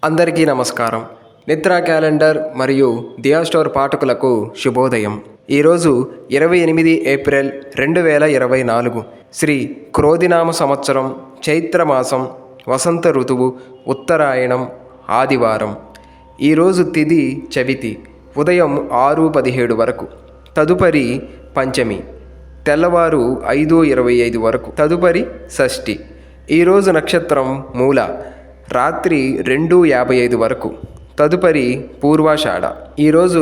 అందరికీ నమస్కారం. నిద్రా క్యాలెండర్ మరియు దియా స్టోర్ పాఠకులకు శుభోదయం. ఈరోజు 28 ఏప్రిల్ 2024 శ్రీ క్రోధినామ సంవత్సరం, చైత్రమాసం, వసంత ఋతువు, ఉత్తరాయణం, ఆదివారం. ఈరోజు తిథి చవితి, ఉదయం 6:17 వరకు. తదుపరి పంచమి, తెల్లవారు 5:25 వరకు. తదుపరి షష్ఠి. ఈరోజు నక్షత్రం మూల, రాత్రి 2:55 వరకు. తదుపరి పూర్వాషాఢ. ఈరోజు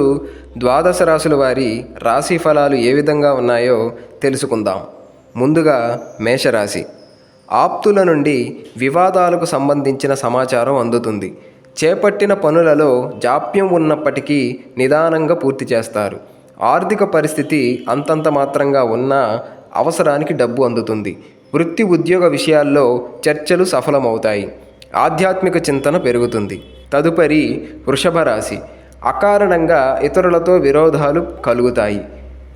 ద్వాదశ రాశుల వారి రాశి ఫలాలు ఏ విధంగా ఉన్నాయో తెలుసుకుందాం. ముందుగా మేషరాశి. ఆప్తుల నుండి వివాదాలకు సంబంధించిన సమాచారం అందుతుంది. చేపట్టిన పనులలో జాప్యం ఉన్నప్పటికీ నిదానంగా పూర్తి చేస్తారు. ఆర్థిక పరిస్థితి అంతంత మాత్రంగా ఉన్నా అవసరానికి డబ్బు అందుతుంది. వృత్తి ఉద్యోగ విషయాల్లో చర్చలు సఫలమవుతాయి. ఆధ్యాత్మిక చింతన పెరుగుతుంది. తదుపరి వృషభ రాశి. అకారణంగా ఇతరులతో విరోధాలు కలుగుతాయి.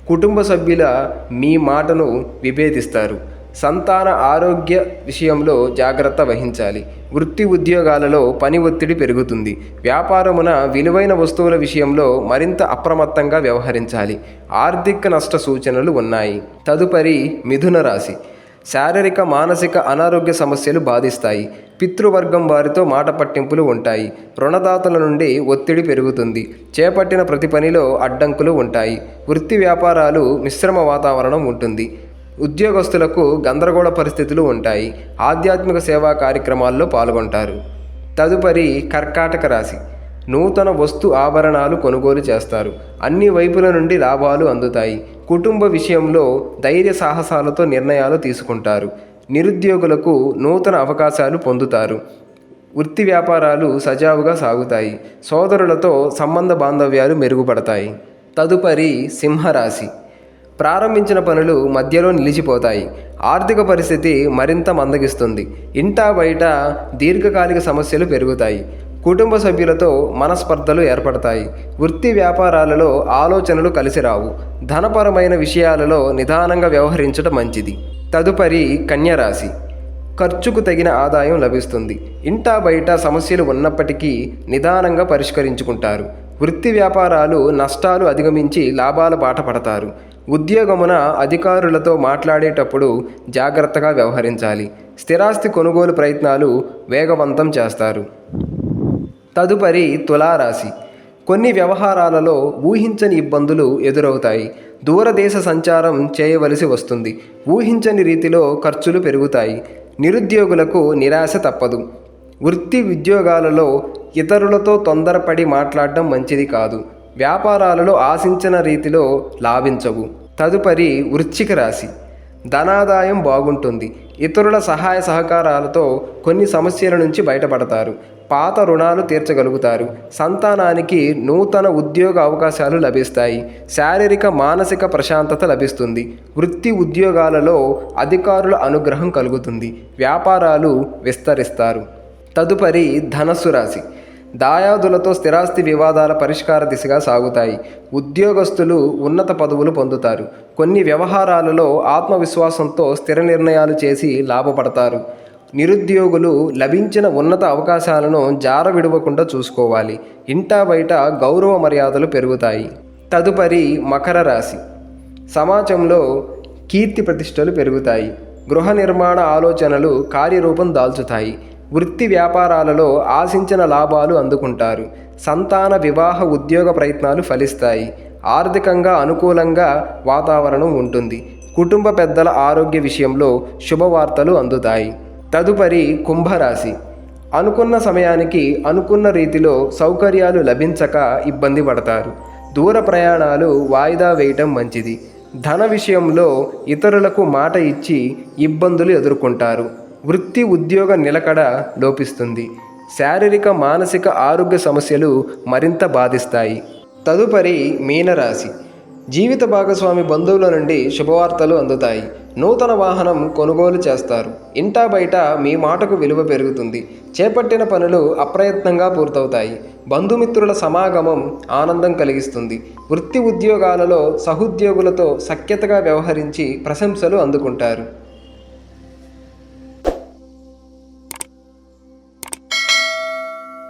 కుటుంబ సభ్యుల మీ మాటను విభేదిస్తారు. సంతాన ఆరోగ్య విషయంలో జాగ్రత్త వహించాలి. వృత్తి ఉద్యోగాలలో పని ఒత్తిడి పెరుగుతుంది. వ్యాపారమున విలువైన వస్తువుల విషయంలో మరింత అప్రమత్తంగా వ్యవహరించాలి. ఆర్థిక నష్ట సూచనలు ఉన్నాయి. తదుపరి మిథున రాశి. శారీరక మానసిక అనారోగ్య సమస్యలు బాధిస్తాయి. పితృవర్గం వారితో మాట పట్టింపులు ఉంటాయి. రుణదాతల నుండి ఒత్తిడి పెరుగుతుంది. చేపట్టిన ప్రతి పనిలో అడ్డంకులు ఉంటాయి. వృత్తి వ్యాపారాలు మిశ్రమ వాతావరణం ఉంటుంది. ఉద్యోగస్తులకు గందరగోళ పరిస్థితులు ఉంటాయి. ఆధ్యాత్మిక సేవా కార్యక్రమాల్లో పాల్గొంటారు. తదుపరి కర్కాటక రాశి. నూతన వస్తు ఆభరణాలు కొనుగోలు చేస్తారు. అన్ని వైపుల నుండి లాభాలు అందుతాయి. కుటుంబ విషయంలో ధైర్య సాహసాలతో నిర్ణయాలు తీసుకుంటారు. నిరుద్యోగులకు నూతన అవకాశాలు పొందుతారు. వృత్తి వ్యాపారాలు సజావుగా సాగుతాయి. సోదరులతో సంబంధ బాంధవ్యాలు మెరుగుపడతాయి. తదుపరి సింహరాశి. ప్రారంభించిన పనులు మధ్యలో నిలిచిపోతాయి. ఆర్థిక పరిస్థితి మరింత మందగిస్తుంది. ఇంటా బయట దీర్ఘకాలిక సమస్యలు పెరుగుతాయి. కుటుంబ సభ్యులతో మనస్పర్ధలు ఏర్పడతాయి. వృత్తి వ్యాపారాలలో ఆలోచనలు కలిసిరావు. ధనపరమైన విషయాలలో నిదానంగా వ్యవహరించడం మంచిది. తదుపరి కన్యరాశి. ఖర్చుకు తగిన ఆదాయం లభిస్తుంది. ఇంటా బయట సమస్యలు ఉన్నప్పటికీ నిదానంగా పరిష్కరించుకుంటారు. వృత్తి వ్యాపారాలు నష్టాలు అధిగమించి లాభాల బాట పడతారు. ఉద్యోగమున అధికారులతో మాట్లాడేటప్పుడు జాగ్రత్తగా వ్యవహరించాలి. స్థిరాస్తి కొనుగోలు ప్రయత్నాలు వేగవంతం చేస్తారు. తదుపరి తులారాశి. కొన్ని వ్యవహారాలలో ఊహించని ఇబ్బందులు ఎదురవుతాయి. దూరదేశ సంచారం చేయవలసి వస్తుంది. ఊహించని రీతిలో ఖర్చులు పెరుగుతాయి. నిరుద్యోగులకు నిరాశ తప్పదు. వృత్తి ఉద్యోగాలలో ఇతరులతో తొందరపడి మాట్లాడడం మంచిది కాదు. వ్యాపారాలలో ఆశించిన రీతిలో లాభించవు. తదుపరి వృశ్చిక రాశి. ధనాదాయం బాగుంటుంది. ఇతరుల సహాయ సహకారాలతో కొన్ని సమస్యల నుంచి బయటపడతారు. పాత రుణాలు తీర్చగలుగుతారు. సంతానానికి నూతన ఉద్యోగ అవకాశాలు లభిస్తాయి. శారీరక మానసిక ప్రశాంతత లభిస్తుంది. వృత్తి ఉద్యోగాలలో అధికారుల అనుగ్రహం కలుగుతుంది. వ్యాపారాలు విస్తరిస్తారు. తదుపరి ధనస్సు రాశి. దాయాదులతో స్థిరాస్తి వివాదాల పరిష్కార దిశగా సాగుతాయి. ఉద్యోగస్తులు ఉన్నత పదవులు పొందుతారు. కొన్ని వ్యవహారాలలో ఆత్మవిశ్వాసంతో స్థిర నిర్ణయాలు చేసి లాభపడతారు. నిరుద్యోగులు లభించిన ఉన్నత అవకాశాలను జార విడవకుండా చూసుకోవాలి. ఇంటా బయట గౌరవ మర్యాదలు పెరుగుతాయి. తదుపరి మకర రాశి. సమాజంలో కీర్తి ప్రతిష్టలు పెరుగుతాయి. గృహ నిర్మాణ ఆలోచనలు కార్యరూపం దాల్చుతాయి. వృత్తి వ్యాపారాలలో ఆశించిన లాభాలు అందుకుంటారు. సంతాన వివాహ ఉద్యోగ ప్రయత్నాలు ఫలిస్తాయి. ఆర్థికంగా అనుకూలంగా వాతావరణం ఉంటుంది. కుటుంబ పెద్దల ఆరోగ్య విషయంలో శుభవార్తలు అందుతాయి. తదుపరి కుంభరాశి. అనుకున్న సమయానికి అనుకున్న రీతిలో సౌకర్యాలు లభించక ఇబ్బంది పడతారు. దూర ప్రయాణాలు వాయిదా వేయటం మంచిది. ధన విషయంలో ఇతరులకు మాట ఇచ్చి ఇబ్బందులు ఎదుర్కొంటారు. వృత్తి ఉద్యోగ నిలకడ లోపిస్తుంది. శారీరక మానసిక ఆరోగ్య సమస్యలు మరింత బాధిస్తాయి. తదుపరి మీనరాశి. జీవిత భాగస్వామి బంధువుల నుండి శుభవార్తలు అందుతాయి. నూతన వాహనం కొనుగోలు చేస్తారు. ఇంటా బయట మీ మాటకు విలువ పెరుగుతుంది. చేపట్టిన పనులు అప్రయత్నంగా పూర్తవుతాయి. బంధుమిత్రుల సమాగమం ఆనందం కలిగిస్తుంది. వృత్తి ఉద్యోగాలలో సహోద్యోగులతో సఖ్యతగా వ్యవహరించి ప్రశంసలు అందుకుంటారు.